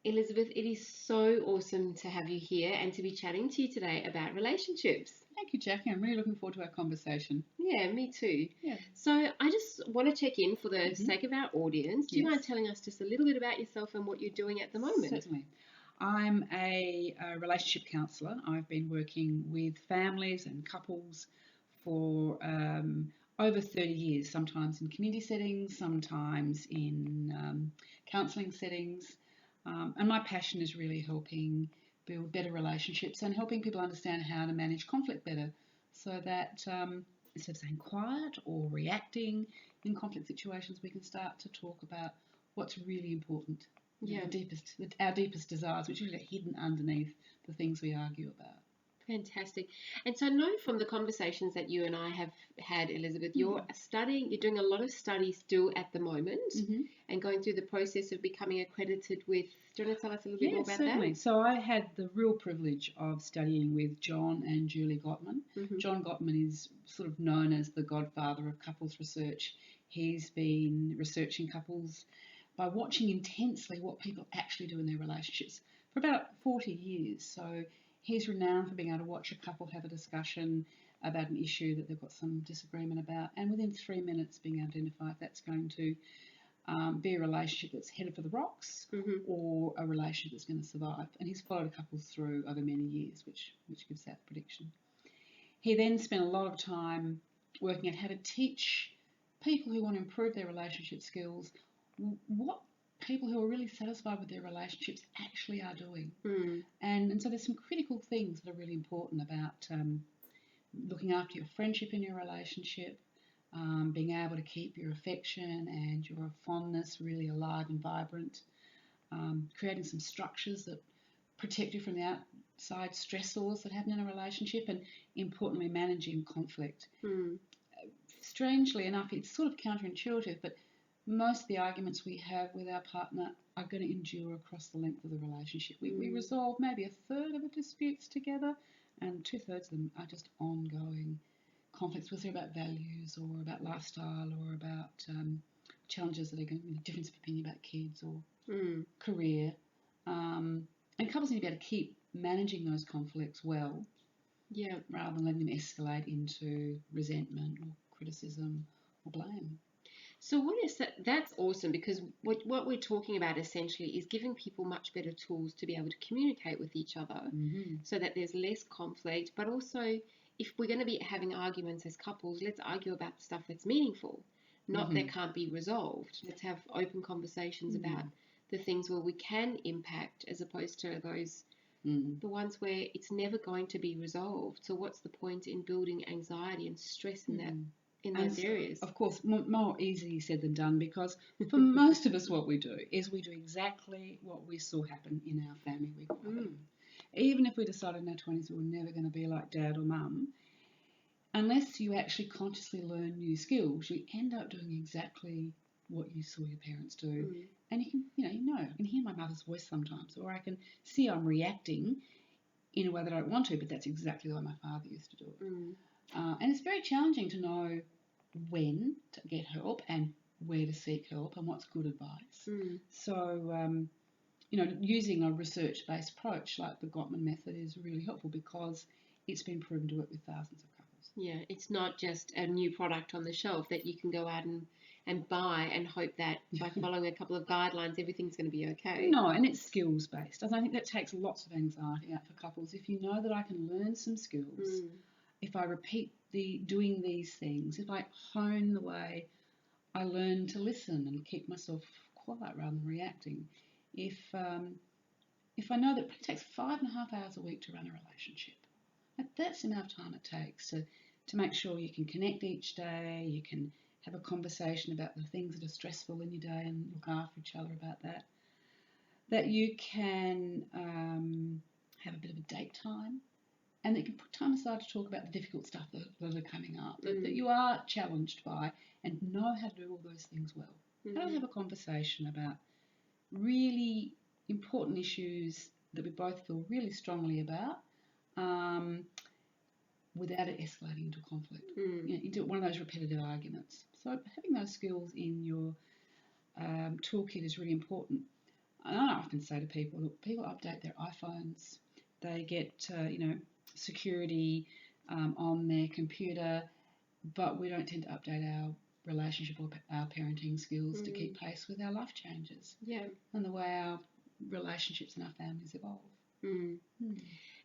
Elizabeth, it is so awesome to have you here and to be chatting to you today about relationships. Thank you, Jackie. I'm really looking forward to our conversation. Yeah, me too. Yeah. So I just want to check in for the sake of our audience. Do you mind Yes. telling us just a little bit about yourself and what you're doing at the moment? Certainly. I'm a relationship counsellor. I've been working with families and couples for over 30 years, sometimes in community settings, sometimes in counselling settings. And my passion is really helping build better relationships and helping people understand how to manage conflict better so that instead of staying quiet or reacting in conflict situations, we can start to talk about what's really important. Yeah. Our deepest desires, which usually are hidden underneath the things we argue about. Fantastic. And so I know from the conversations that you and I have had, Elizabeth, you're doing a lot of study still at the moment and going through the process of becoming accredited with, do you want to tell us a little bit more about certainly. that? So I had the real privilege of studying with John and Julie Gottman. John Gottman is sort of known as the godfather of couples research. He's been researching couples by watching intensely what people actually do in their relationships for about 40 years. So he's renowned for being able to watch a couple have a discussion about an issue that they've got some disagreement about, and within 3 minutes being able to identify if that's going to be a relationship that's headed for the rocks or a relationship that's going to survive. And he's followed couples through over many years, which gives that prediction. He then spent a lot of time working out how to teach people who want to improve their relationship skills what people who are really satisfied with their relationships actually are doing. And so there's some critical things that are really important about looking after your friendship in your relationship, being able to keep your affection and your fondness really alive and vibrant, creating some structures that protect you from the outside stressors that happen in a relationship, and importantly managing conflict. Strangely enough, it's sort of counterintuitive, but most of the arguments we have with our partner are going to endure across the length of the relationship. We resolve maybe a third of the disputes together, and 2/3 of them are just ongoing conflicts, whether they're about values or about lifestyle or about challenges that are going to be a difference of opinion about kids or career. And couples need to be able to keep managing those conflicts well, rather than letting them escalate into resentment or criticism or blame. So what is that? That's awesome, because what we're talking about essentially is giving people much better tools to be able to communicate with each other so that there's less conflict. But also, if we're going to be having arguments as couples, let's argue about stuff that's meaningful, not that can't be resolved. Let's have open conversations about the things where we can impact, as opposed to those the ones where it's never going to be resolved. So what's the point in building anxiety and stress in that? In those areas. Of course, more easily said than done, because for most of us what we do is we do exactly what we saw happen in our family we grew up in. Even if we decided in our 20s we were never going to be like dad or mum, unless you actually consciously learn new skills, you end up doing exactly what you saw your parents do. And you can, I can hear my mother's voice sometimes, or I can see I'm reacting in a way that I don't want to, but that's exactly the way my father used to do it. And it's very challenging to know when to get help and where to seek help and what's good advice. So, using a research-based approach like the Gottman method is really helpful, because it's been proven to work with thousands of couples. Yeah, it's not just a new product on the shelf that you can go out and buy and hope that by following a couple of guidelines everything's going to be okay. No, and it's skills-based. I think that takes lots of anxiety out for couples. If you know that I can learn some skills, if I repeat doing these things, if I hone the way I learn to listen and keep myself quiet rather than reacting, if I know that it takes 5.5 hours a week to run a relationship, that's the amount of time it takes to make sure you can connect each day, you can have a conversation about the things that are stressful in your day and look after each other about that you can have a bit of a date time, and that you can put time aside to talk about the difficult stuff that are coming up, that you are challenged by, and know how to do all those things well. How to have a conversation about really important issues that we both feel really strongly about, without it escalating into conflict, into one of those repetitive arguments. So having those skills in your toolkit is really important. I often say to people, look, people update their iPhones. They get, security on their computer, but we don't tend to update our relationship or our parenting skills to keep pace with our life changes. Yeah. And the way our relationships and our families evolve.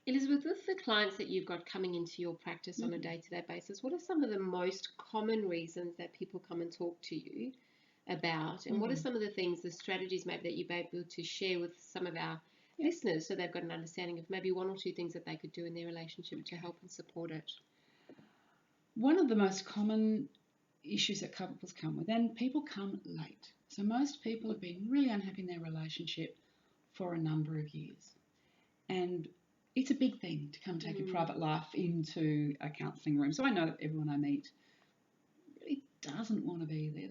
Elizabeth, with the clients that you've got coming into your practice on a day-to-day basis, what are some of the most common reasons that people come and talk to you about? And what are some of the things, the strategies maybe that you've been able to share with some of our listeners so they've got an understanding of maybe one or two things that they could do in their relationship to help and support it? One of the most common issues that couples come with, and people come late. So most people have been really unhappy in their relationship for a number of years. And it's a big thing to come take your private life into a counselling room. So I know that everyone I meet really doesn't want to be there.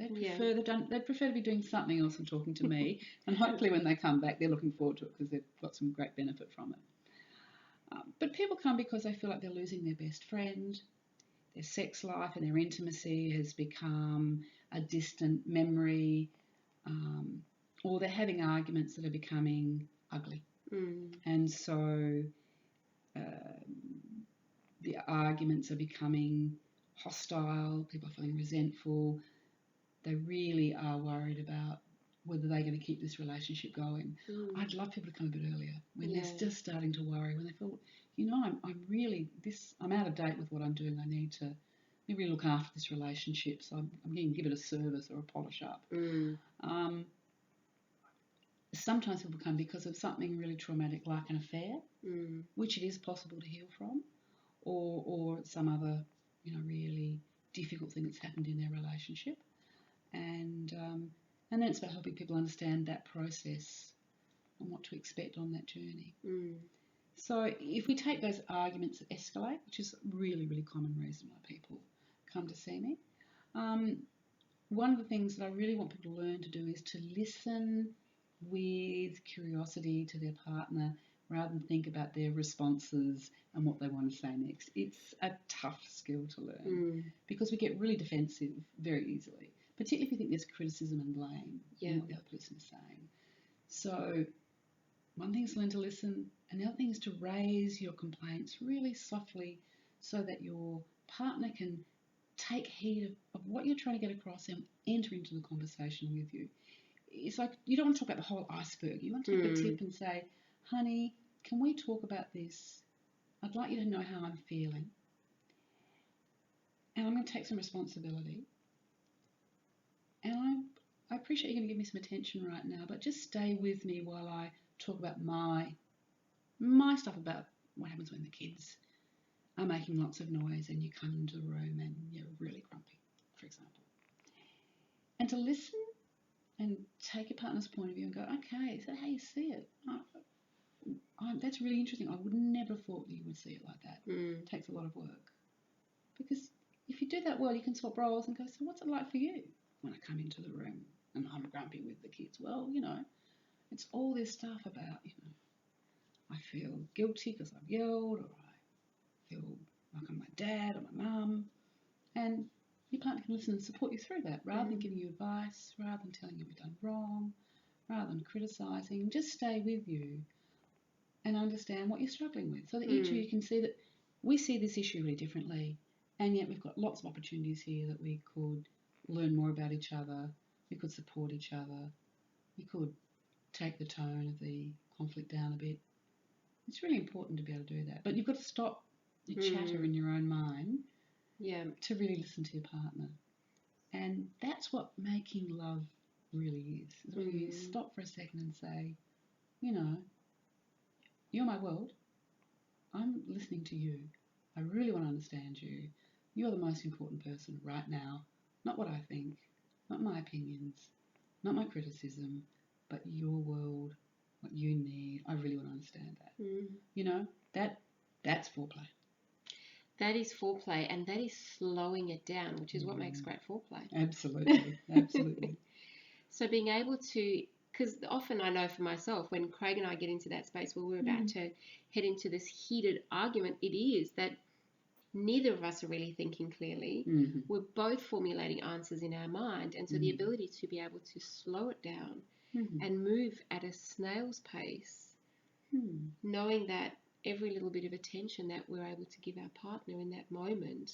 They'd prefer to be doing something else than talking to me. And hopefully when they come back, they're looking forward to it because they've got some great benefit from it. But people come because they feel like they're losing their best friend. Their sex life and their intimacy has become a distant memory, or they're having arguments that are becoming ugly. And so the arguments are becoming hostile, people are feeling resentful. They really are worried about whether they're going to keep this relationship going. I'd love people to come a bit earlier when they're just starting to worry, when they feel, I'm out of date with what I'm doing. I need to really look after this relationship, so I'm going to give it a service or a polish up. Sometimes people come because of something really traumatic like an affair, which it is possible to heal from, or some other, really difficult thing that's happened in their relationship. And then it's about helping people understand that process and what to expect on that journey. So if we take those arguments that escalate, which is a really, really common reason why people come to see me, one of the things that I really want people to learn to do is to listen with curiosity to their partner rather than think about their responses and what they want to say next. It's a tough skill to learn because we get really defensive very easily, particularly if you think there's criticism and blame in what the other person is saying. So one thing is to learn to listen, and the other thing is to raise your complaints really softly so that your partner can take heed of what you're trying to get across and enter into the conversation with you. It's like you don't want to talk about the whole iceberg. You want to take a tip and say, honey, can we talk about this? I'd like you to know how I'm feeling. And I'm going to take some responsibility. And I appreciate you're going to give me some attention right now, but just stay with me while I talk about my stuff about what happens when the kids are making lots of noise and you come into the room and you're really grumpy, for example. And to listen and take your partner's point of view and go, okay, is that how you see it? That's really interesting. I would never have thought you would see it like that. It takes a lot of work. Because if you do that well, you can swap roles and go, so what's it like for you when I come into the room and I'm grumpy with the kids? Well, it's all this stuff about, I feel guilty because I've yelled, or I feel like I'm my dad or my mum. And your partner can listen and support you through that rather than giving you advice, rather than telling you what you've done wrong, rather than criticising. Just stay with you and understand what you're struggling with so that each of you can see that we see this issue really differently, and yet we've got lots of opportunities here that we could learn more about each other, we could support each other, we could take the tone of the conflict down a bit. It's really important to be able to do that. But you've got to stop the chatter in your own mind to really listen to your partner. And that's what making love really is. It's when you stop for a second and say, you're my world. I'm listening to you. I really want to understand you. You're the most important person right now. Not what I think, not my opinions, not my criticism, but your world, what you need. I really want to understand that. That's foreplay. That is foreplay, and that is slowing it down, which is what makes great foreplay. Absolutely, absolutely. So being able to, because often I know for myself, when Craig and I get into that space where we're about to head into this heated argument, it is that neither of us are really thinking clearly. We're both formulating answers in our mind, and so the ability to be able to slow it down and move at a snail's pace, knowing that every little bit of attention that we're able to give our partner in that moment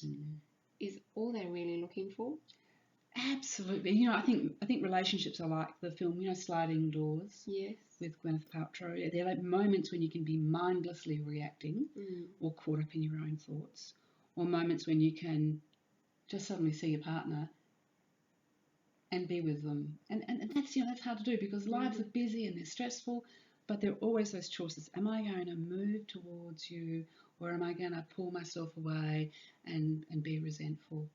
is all they're really looking for. Absolutely. You know, I think relationships are like the film, you know, Sliding Doors. Yes. With Gwyneth Paltrow. They're like moments when you can be mindlessly reacting or caught up in your own thoughts, or moments when you can just suddenly see your partner and be with them. And that's, you know, that's hard to do because lives are busy and they're stressful, but there are always those choices. Am I going to move towards you, or am I going to pull myself away and be resentful?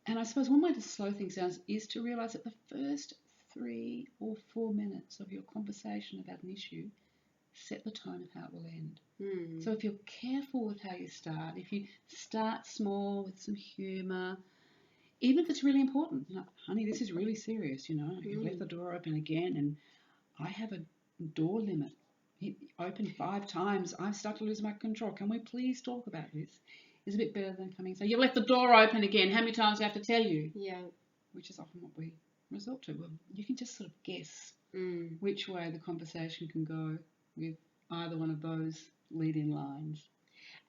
And I suppose one way to slow things down is to realise that the first 3 or 4 minutes of your conversation about an issue set the tone of how it will end. So if you're careful with how you start, if you start small with some humour, even if it's really important, you know, honey, this is really serious, you know, you've left the door open again and I have a door limit. It opened 5 times. I've started to lose my control. Can we please talk about this? Is a bit better than coming and saying, you've left the door open again. How many times do I have to tell you? Yeah. Which is often what we resort to. Well, you can just sort of guess which way the conversation can go with either one of those lead-in lines.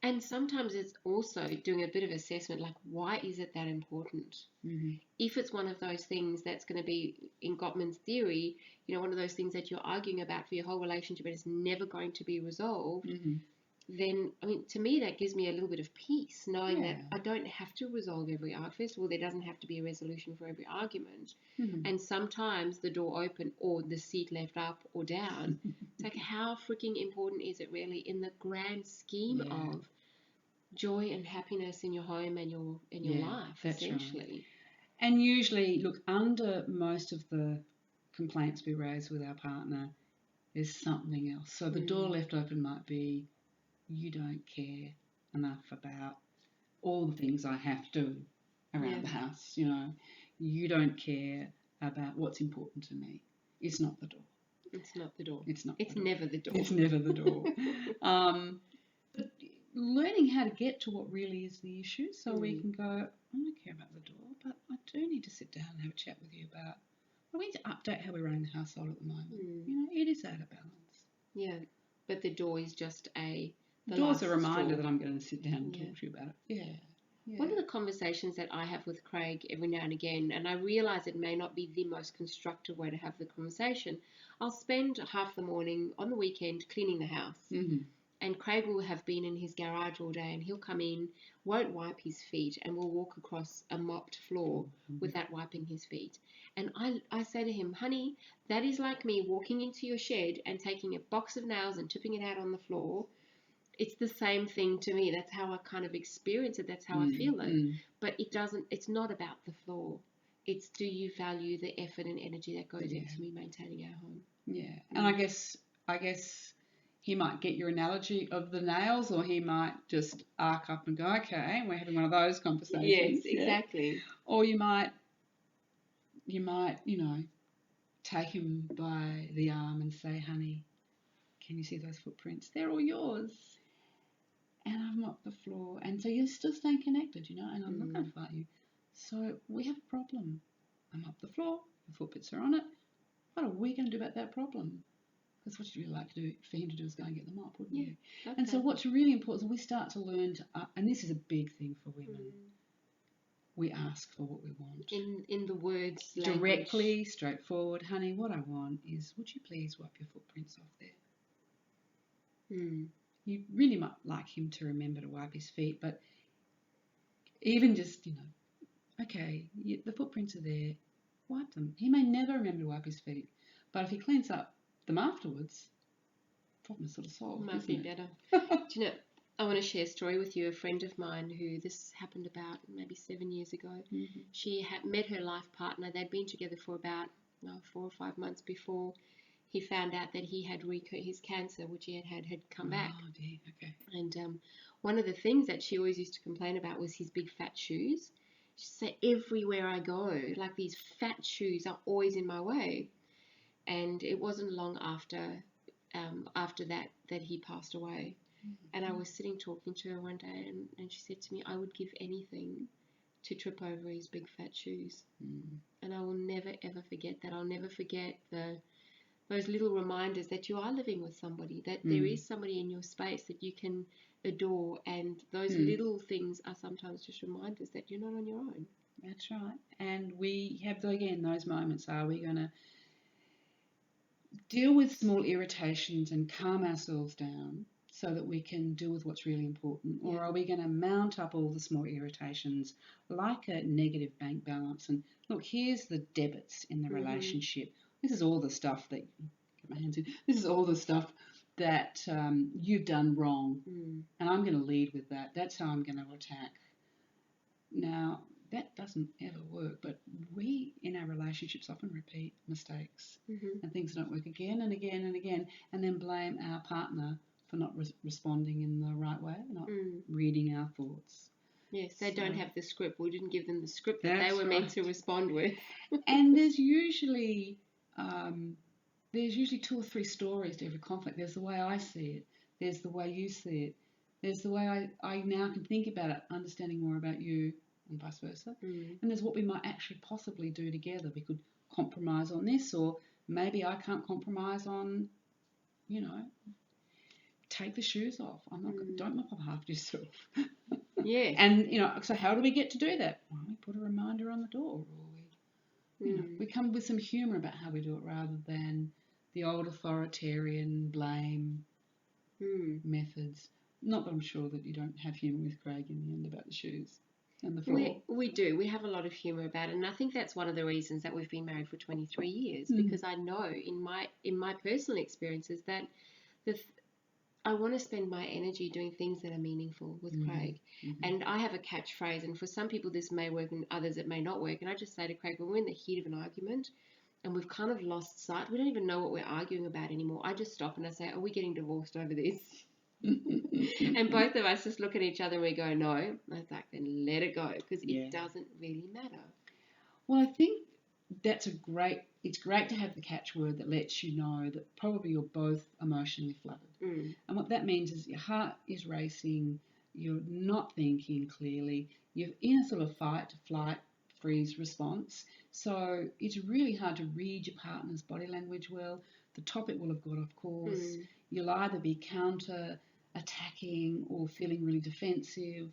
And sometimes it's also doing a bit of assessment, like, why is it that important? If it's one of those things that's going to be, in Gottman's theory, you know, one of those things that you're arguing about for your whole relationship and it's never going to be resolved, then, I mean, to me, that gives me a little bit of peace, knowing that I don't have to resolve every argument. First of all, there doesn't have to be a resolution for every argument. And sometimes the door open or the seat left up or down. It's like, how freaking important is it really in the grand scheme of joy and happiness in your home and your life, essentially? Right. And usually, look, under most of the complaints we raise with our partner, there's something else. So the door left open might be, you don't care enough about all the things I have to do around the house, you know. You don't care about what's important to me. It's not the door. It's not the door. It's not. It's never the door. It's never the door. But learning how to get to what really is the issue, so we can go, I don't care about the door, but I do need to sit down and have a chat with you about, well, we need to update how we're running the household at the moment. You know, it is out of balance. Yeah, but the door is just the door's a reminder that I'm going to sit down and talk to you about it. Yeah. One of the conversations that I have with Craig every now and again, and I realise it may not be the most constructive way to have the conversation, I'll spend half the morning on the weekend cleaning the house. And Craig will have been in his garage all day and he'll come in, won't wipe his feet, and will walk across a mopped floor without wiping his feet. And I say to him, honey, that is like me walking into your shed and taking a box of nails and tipping it out on the floor. It's the same thing to me. That's how I kind of experience it. That's how I feel it. But it's not about the floor. It's, do you value the effort and energy that goes into me maintaining our home? Yeah. And I guess he might get your analogy of the nails, or he might just arc up and go, okay, we're having one of those conversations. Yes, exactly. Or you might, you know, take him by the arm and say, honey, can you see those footprints? They're all yours. And I've mopped the floor. And so you're still staying connected, you know, and I'm not going to fight you. So we have a problem. I mopped the floor, the footprints are on it. What are we going to do about that problem? Because what you'd really like to do for him to do is go and get the mop, wouldn't you? Okay. And so what's really important is we start to learn to, and this is a big thing for women, we ask for what we want. In the words directly, language. straightforward. Honey, what I want is, would you please wipe your footprints off there? You really might like him to remember to wipe his feet, but even just, you know, okay, the footprints are there, wipe them. He may never remember to wipe his feet, but if he cleans up them afterwards, problem is sort of solved. Might be better. Do you know, I want to share a story with you. A friend of mine who this happened about maybe 7 years ago. She had met her life partner. They'd been together for about 4 or 5 months before he found out that he had his cancer, which he had come back. Oh, dear. Okay. And one of the things that she always used to complain about was his big fat shoes. She said, everywhere I go, like, these fat shoes are always in my way. And it wasn't long after that he passed away. And I was sitting talking to her one day, and she said to me, I would give anything to trip over his big fat shoes. And I will never, ever forget that. I'll never forget those little reminders that you are living with somebody, that there is somebody in your space that you can adore, and those little things are sometimes just reminders that you're not on your own. That's right. And we have, again, those moments. Are we going to deal with small irritations and calm ourselves down so that we can deal with what's really important? Or are we going to mount up all the small irritations like a negative bank balance? And look, here's the debits in the relationship. This is all the stuff that, get my hands in, this is all the stuff that you've done wrong. And I'm going to lead with that. That's how I'm going to attack. Now, that doesn't ever work, but we in our relationships often repeat mistakes and things don't work again and again and again, and then blame our partner for not responding in the right way, not reading our thoughts. Yes, they don't have the script. We didn't give them the script that they were meant to respond with. And there's usually 2 or 3 stories to every conflict. There's the way I see it. There's the way you see it. There's the way I now can think about it, understanding more about you, and vice versa. And there's what we might actually possibly do together. We could compromise on this, or maybe I can't compromise on, take the shoes off. I'm not. Don't mop up after yourself. Yes. And so how do we get to do that? Well, we put a reminder on the door, or we come with some humour about how we do it, rather than the old authoritarian blame methods. Not that I'm sure that you don't have humour with Craig in the end about the shoes. We do. We have a lot of humour about it, and I think that's one of the reasons that we've been married for 23 years, because I know in my personal experiences that I want to spend my energy doing things that are meaningful with Craig. And I have a catchphrase, and for some people this may work and others it may not work, and I just say to Craig, when we're in the heat of an argument and we've kind of lost sight, we don't even know what we're arguing about anymore, I just stop and I say, are we getting divorced over this? And both of us just look at each other and we go, no. I was like, then let it go, because it doesn't really matter. Well, I think it's great to have the catchword that lets you know that probably you're both emotionally flooded. And what that means is your heart is racing, you're not thinking clearly, you're in a sort of fight, flight, freeze response. So it's really hard to read your partner's body language well. The topic will have got off course. You'll either be counter-attacking or feeling really defensive.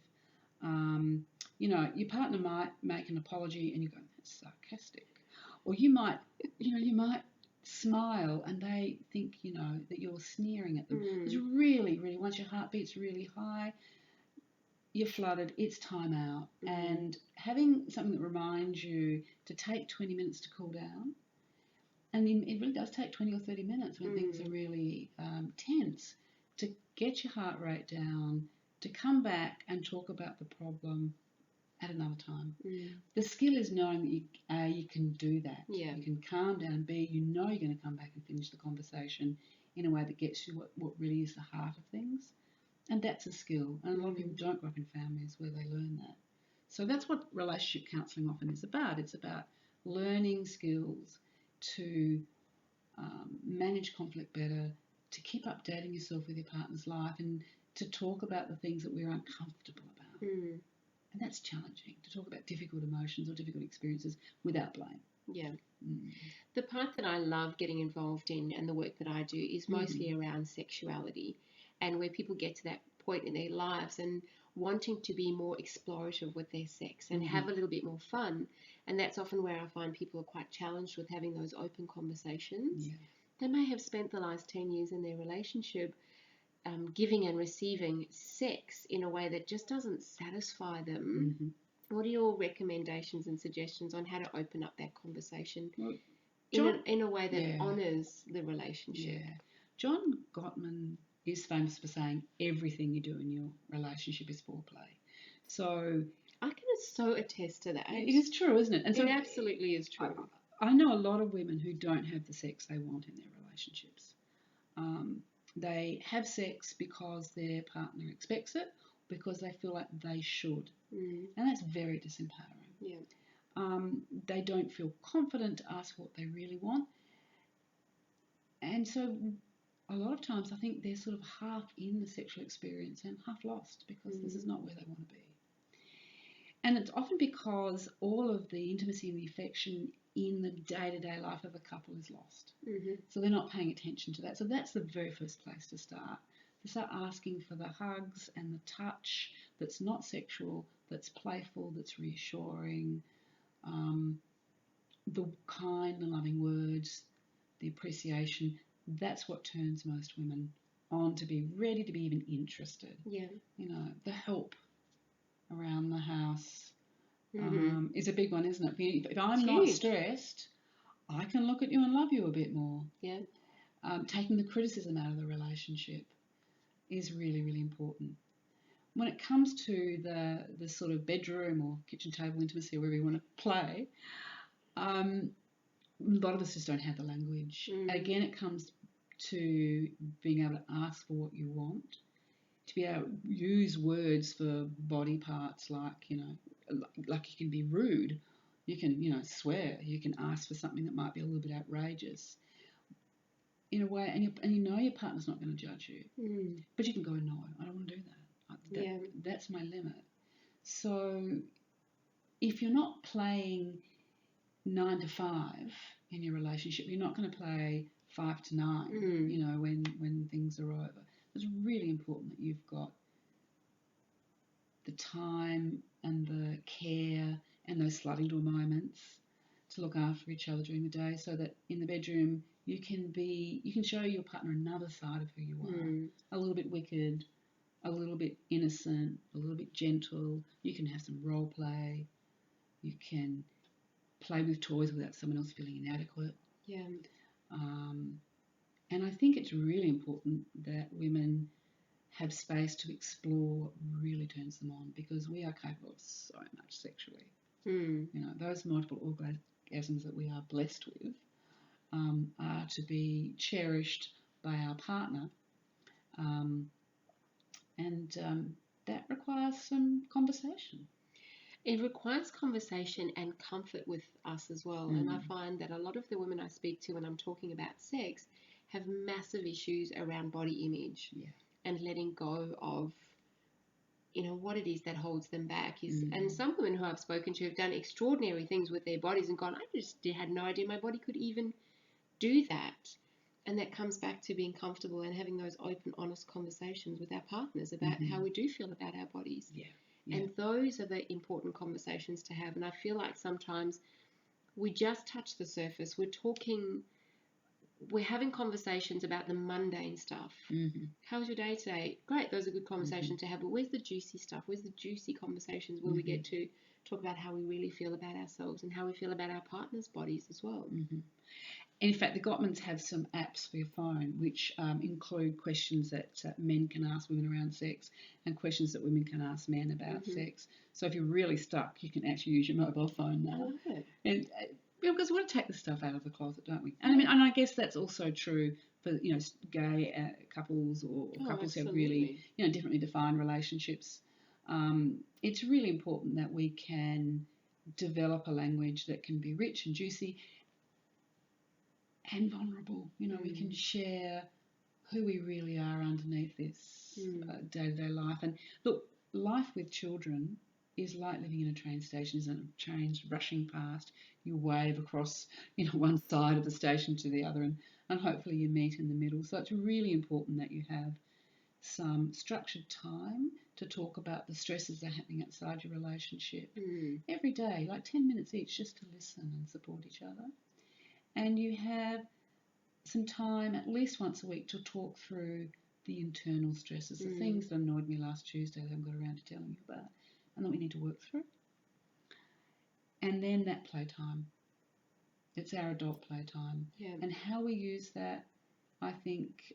Your partner might make an apology and you go, that's sarcastic. Or you might smile and they think, that you're sneering at them. It's really, really, once your heart beats really high, you're flooded, it's time out. And having something that reminds you to take 20 minutes to cool down, and it really does take 20 or 30 minutes when things are really tense, to get your heart rate down, to come back and talk about the problem at another time. The skill is knowing that you can do that. Yeah. You can calm down, and B, you're going to come back and finish the conversation in a way that gets you what really is the heart of things. And that's a skill. And a lot of people don't grow up in families where they learn that. So that's what relationship counselling often is about. It's about learning skills to manage conflict better, to keep updating yourself with your partner's life, and to talk about the things that we're uncomfortable about. And that's challenging, to talk about difficult emotions or difficult experiences without blame. Yeah. The part that I love getting involved in, and the work that I do, is mostly around sexuality, and where people get to that point in their lives and wanting to be more explorative with their sex and have a little bit more fun. And that's often where I find people are quite challenged with having those open conversations. Yeah. They may have spent the last 10 years in their relationship giving and receiving sex in a way that just doesn't satisfy them. What are your recommendations and suggestions on how to open up that conversation in a way that honours the relationship? Yeah. John Gottman is famous for saying everything you do in your relationship is foreplay. So I can so attest to that. It is true, isn't it? And so it absolutely is true. I know a lot of women who don't have the sex they want in their relationships. They have sex because their partner expects it, because they feel like they should. And that's very disempowering. Yeah. They don't feel confident to ask what they really want. And so a lot of times I think they're sort of half in the sexual experience and half lost because this is not where they want to be. And it's often because all of the intimacy and the affection in the day-to-day life of a couple is lost. So they're not paying attention to that. So that's the very first place to start. To start asking for the hugs and the touch that's not sexual, that's playful, that's reassuring, the kind and loving words, the appreciation. That's what turns most women on to be ready to be even interested. Yeah. You know, the help around the house is a big one, isn't it? If I'm not stressed, I can look at you and love you a bit more. Yeah. Taking the criticism out of the relationship is really, really important. When it comes to the sort of bedroom or kitchen table intimacy, or wherever you want to play, a lot of us just don't have the language. Again, it comes to being able to ask for what you want, to be able to use words for body parts like, you know, like you can be rude, you can, you know, swear, you can ask for something that might be a little bit outrageous in a way, and you know your partner's not going to judge you, but you can go, no, I don't want to do that. That's my limit. So if you're not playing 9 to 5 in your relationship, you're not going to play 5 to 9, you know, when things are over. It's really important that you've got the time and the care and those sliding door moments to look after each other during the day, so that in the bedroom you can show your partner another side of who you are. A little bit wicked, a little bit innocent, a little bit gentle. You can have some role play. You can play with toys without someone else feeling inadequate. Yeah. And I think it's really important that women have space to explore what really turns them on, because we are capable of so much sexually. You know, those multiple orgasms that we are blessed with are to be cherished by our partner, and that requires some conversation. It requires conversation and comfort with us as well. And I find that a lot of the women I speak to when I'm talking about sex have massive issues around body image and letting go of, you know, what it is that holds them back. And some women who I've spoken to have done extraordinary things with their bodies and gone, I just had no idea my body could even do that. And that comes back to being comfortable and having those open, honest conversations with our partners about how we do feel about our bodies. And those are the important conversations to have. And I feel like sometimes we just touch the surface. We're having conversations about the mundane stuff. How was your day today? Great, those are good conversations to have. But where's the juicy stuff? Where's the juicy conversations where we get to talk about how we really feel about ourselves and how we feel about our partner's bodies as well? In fact, the Gottmans have some apps for your phone which include questions that men can ask women around sex and questions that women can ask men about sex. So if you're really stuck, you can actually use your mobile phone now. I love it. And because we want to take the stuff out of the closet, don't we? And I mean, and I guess that's also true for, you know, gay couples or couples who have really, you know, differently defined relationships. It's really important that we can develop a language that can be rich and juicy and vulnerable. You know, we can share who we really are underneath this day-to-day life. And look, life with children is like living in a train station, isn't it? Trains rushing past, you wave across, you know, one side of the station to the other, and hopefully you meet in the middle. So it's really important that you have some structured time to talk about the stresses that are happening outside your relationship every day, like 10 minutes each, just to listen and support each other. And you have some time at least once a week to talk through the internal stresses, the things that annoyed me last Tuesday that I haven't got around to telling you about, and that we need to work through. And then that playtime. It's our adult playtime. And how we use that, I think,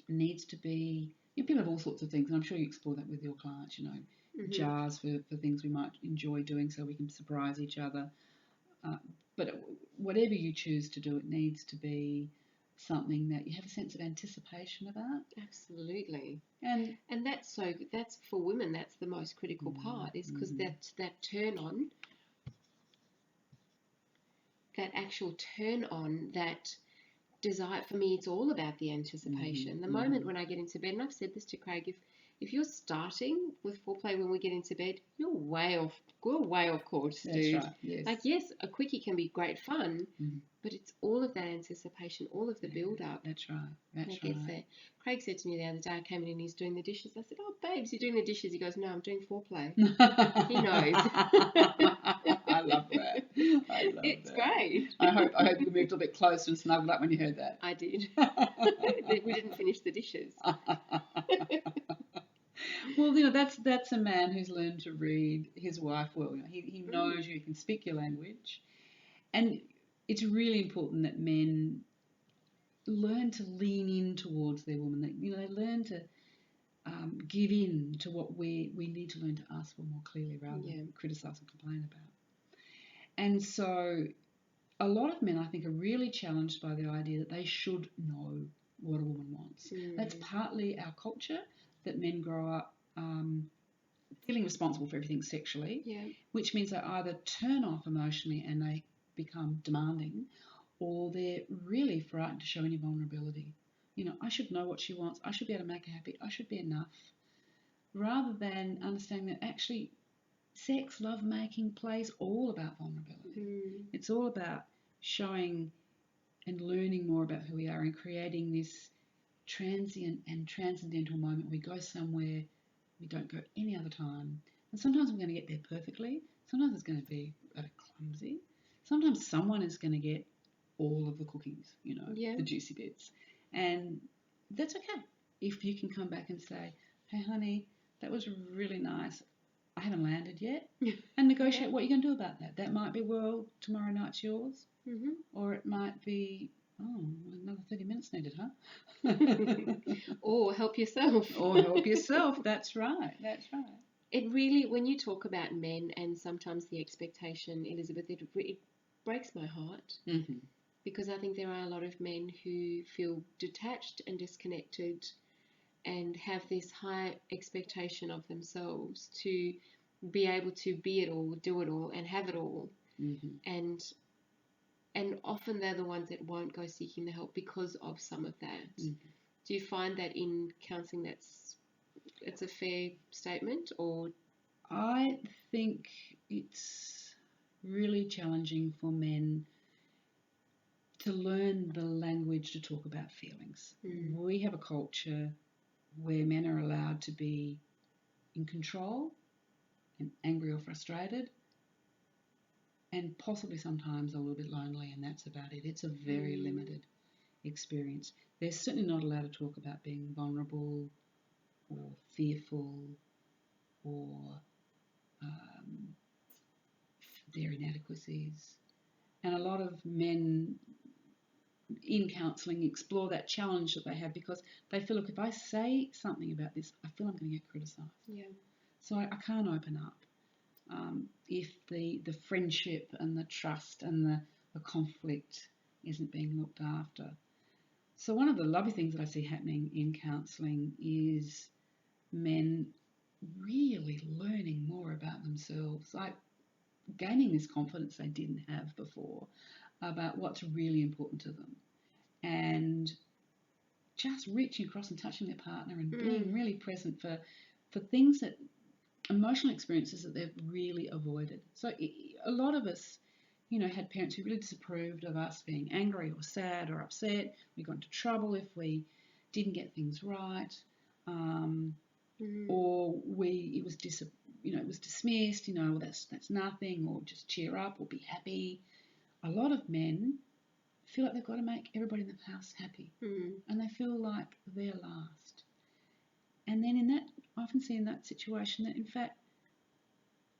needs to be, you know, people have all sorts of things, and I'm sure you explore that with your clients, you know, jars for things we might enjoy doing so we can surprise each other. But whatever you choose to do, it needs to be something that you have a sense of anticipation about. Absolutely. And that's for women, that's the most critical part, is because that turn on, that actual turn on, that desire, for me, it's all about the anticipation. The moment when I get into bed, and I've said this to Craig, if you're starting with foreplay when we get into bed, you're way off course, dude. That's right, yes. Like, yes, a quickie can be great fun, but it's all of that anticipation, all of the build-up. That's right, that's right. right. Craig said to me the other day, I came in and he's doing the dishes. I said, oh, babes, you're doing the dishes. He goes, no, I'm doing foreplay. He knows. I love that. It's great. I hope you moved a bit closer and snuggled up when you heard that. I did. We didn't finish the dishes. Well, that's a man who's learned to read his wife well. He knows you, he can speak your language. And it's really important that men learn to lean in towards their woman. They learn to give in to what we need to learn to ask for more clearly rather than criticise and complain about. And so a lot of men, I think, are really challenged by the idea that they should know what a woman wants. That's partly our culture, that men grow up feeling responsible for everything sexually, which means they either turn off emotionally and they become demanding, or they're really frightened to show any vulnerability. I should know what she wants. I should be able to make her happy. I should be enough. Rather than understanding that actually sex, love-making plays all about vulnerability. It's all about showing and learning more about who we are and creating this transient and transcendental moment. We go somewhere we don't go any other time. And sometimes we're going to get there perfectly. Sometimes it's going to be a bit clumsy. Sometimes someone is going to get all of the cookies, the juicy bits. And that's okay if you can come back and say, hey, honey, that was really nice. I haven't landed yet. And negotiate what you're going to do about that. That might be, well, tomorrow night's yours. Or it might be, another 30 minutes needed, huh? Or help yourself. That's right. It really, when you talk about men and sometimes the expectation, Elizabeth, it breaks my heart. Because I think there are a lot of men who feel detached and disconnected and have this high expectation of themselves to be able to be it all, do it all, and have it all. And often they're the ones that won't go seeking the help because of some of that. Do you find that in counselling it's a fair statement? Or I think it's really challenging for men to learn the language to talk about feelings. We have a culture where men are allowed to be in control and angry or frustrated and possibly sometimes a little bit lonely, and that's about it. It's a very limited experience. They're certainly not allowed to talk about being vulnerable or fearful or their inadequacies. And a lot of men in counselling explore that challenge that they have because they feel, look, if I say something about this, I feel I'm going to get criticised. So I can't open up if the friendship and the trust and the conflict isn't being looked after. So one of the lovely things that I see happening in counselling is men really learning more about themselves, like gaining this confidence they didn't have before about what's really important to them, and just reaching across and touching their partner and being really present for things that emotional experiences that they've really avoided. So a lot of us, had parents who really disapproved of us being angry or sad or upset. We got into trouble if we didn't get things right, or it was dismissed. Well, that's nothing, or just cheer up or be happy. A lot of men feel like they've got to make everybody in the house happy, and they feel like they're last. And then I often see in that situation that in fact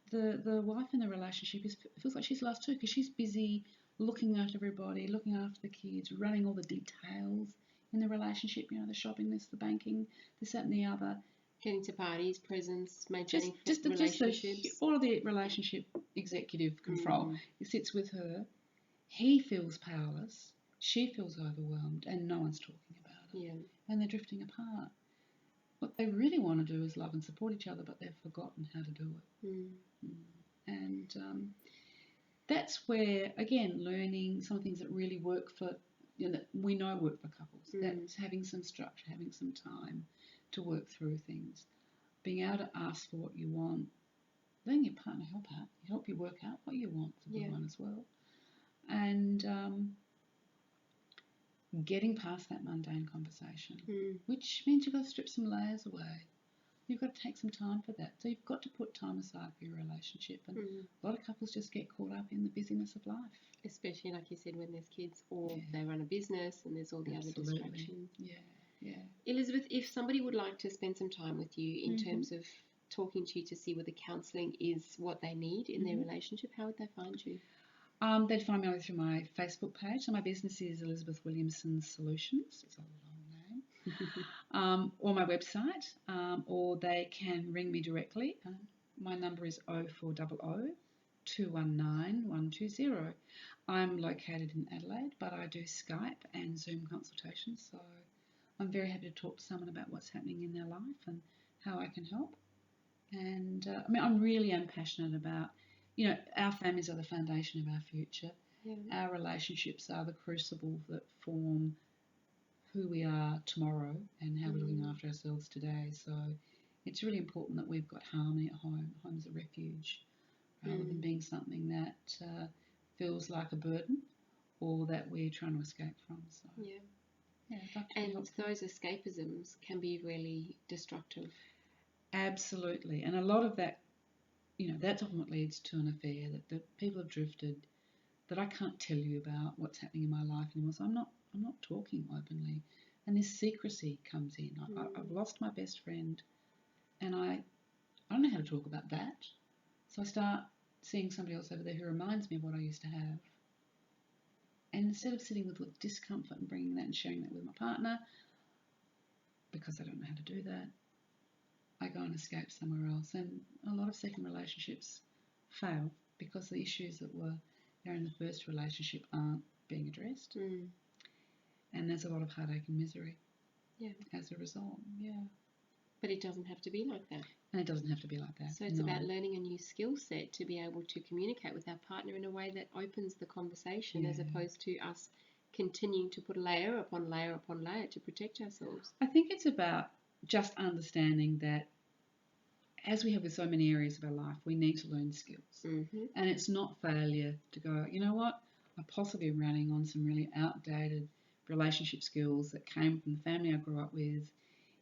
the wife in the relationship feels like she's last too, because she's busy looking after everybody, looking after the kids, running all the details in the relationship, the shopping list, the banking, this, that and the other. Getting to parties, presents, maintaining relationships. All of the relationship executive control. It sits with her. He feels powerless. She feels overwhelmed, and no one's talking about it. And they're drifting apart. What they really want to do is love and support each other, but they've forgotten how to do it. And that's where, again, learning some things that really work for that we know work for couples. That's having some structure, having some time to work through things, being able to ask for what you want, letting your partner help you work out what you want is a good one as well, and getting past that mundane conversation, which means you've got to strip some layers away. You've got to take some time for that. So you've got to put time aside for your relationship. And a lot of couples just get caught up in the busyness of life. Especially, like you said, when there's kids or they run a business and there's all the other distractions. Yeah. Elizabeth, if somebody would like to spend some time with you in terms of talking to you to see whether counselling is what they need in their relationship, how would they find you? They'd find me through my Facebook page. So my business is Elizabeth Williamson Solutions. It's a long name. Or my website, or they can ring me directly. My number is 0400 219 120. I'm located in Adelaide, but I do Skype and Zoom consultations, so I'm very happy to talk to someone about what's happening in their life and how I can help. And I really am passionate about, our families are the foundation of our future. Our relationships are the crucible that form who we are tomorrow and how we're looking after ourselves today. So it's really important that we've got harmony at home. Home's a refuge rather than being something that feels like a burden or that we're trying to escape from. So and those escapisms can be really destructive. Absolutely. And a lot of that, that's often what leads to an affair, that people have drifted, that I can't tell you about what's happening in my life anymore. So I'm not talking openly. And this secrecy comes in. I've lost my best friend and I don't know how to talk about that. So I start seeing somebody else over there who reminds me of what I used to have. And instead of sitting with discomfort and bringing that and sharing that with my partner, because I don't know how to do that, I go and escape somewhere else. And a lot of second relationships fail because the issues that were there in the first relationship aren't being addressed. And there's a lot of heartache and misery as a result. But it doesn't have to be like that. And it doesn't have to be like that. So it's about learning a new skill set to be able to communicate with our partner in a way that opens the conversation as opposed to us continuing to put layer upon layer upon layer to protect ourselves. I think it's about just understanding that as we have with so many areas of our life, we need to learn skills. And it's not failure to go, you know what, I'm possibly running on some really outdated relationship skills that came from the family I grew up with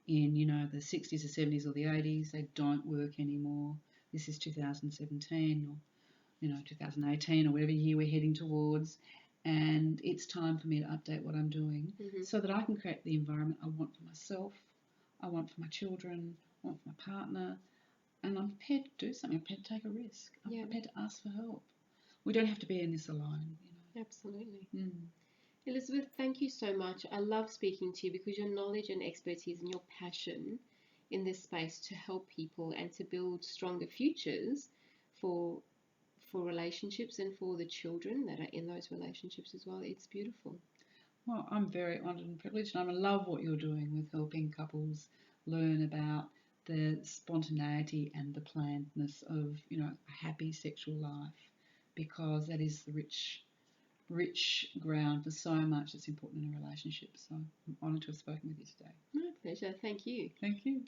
in, the 60s or 70s or the 80s. They don't work anymore. This is 2017 or, 2018 or whatever year we're heading towards. And it's time for me to update what I'm doing so that I can create the environment I want for myself, I want for my children, I want for my partner. And I'm prepared to do something. I'm prepared to take a risk. I'm prepared to ask for help. We don't have to be in this alone. Absolutely. Elizabeth, thank you so much. I love speaking to you because your knowledge and expertise and your passion in this space to help people and to build stronger futures for relationships and for the children that are in those relationships as well. It's beautiful. Well, I'm very honoured and privileged, and I love what you're doing with helping couples learn about the spontaneity and the plannedness of, a happy sexual life, because that is the rich ground for so much that's important in a relationship. So I'm honoured to have spoken with you today. My pleasure. Thank you. Thank you.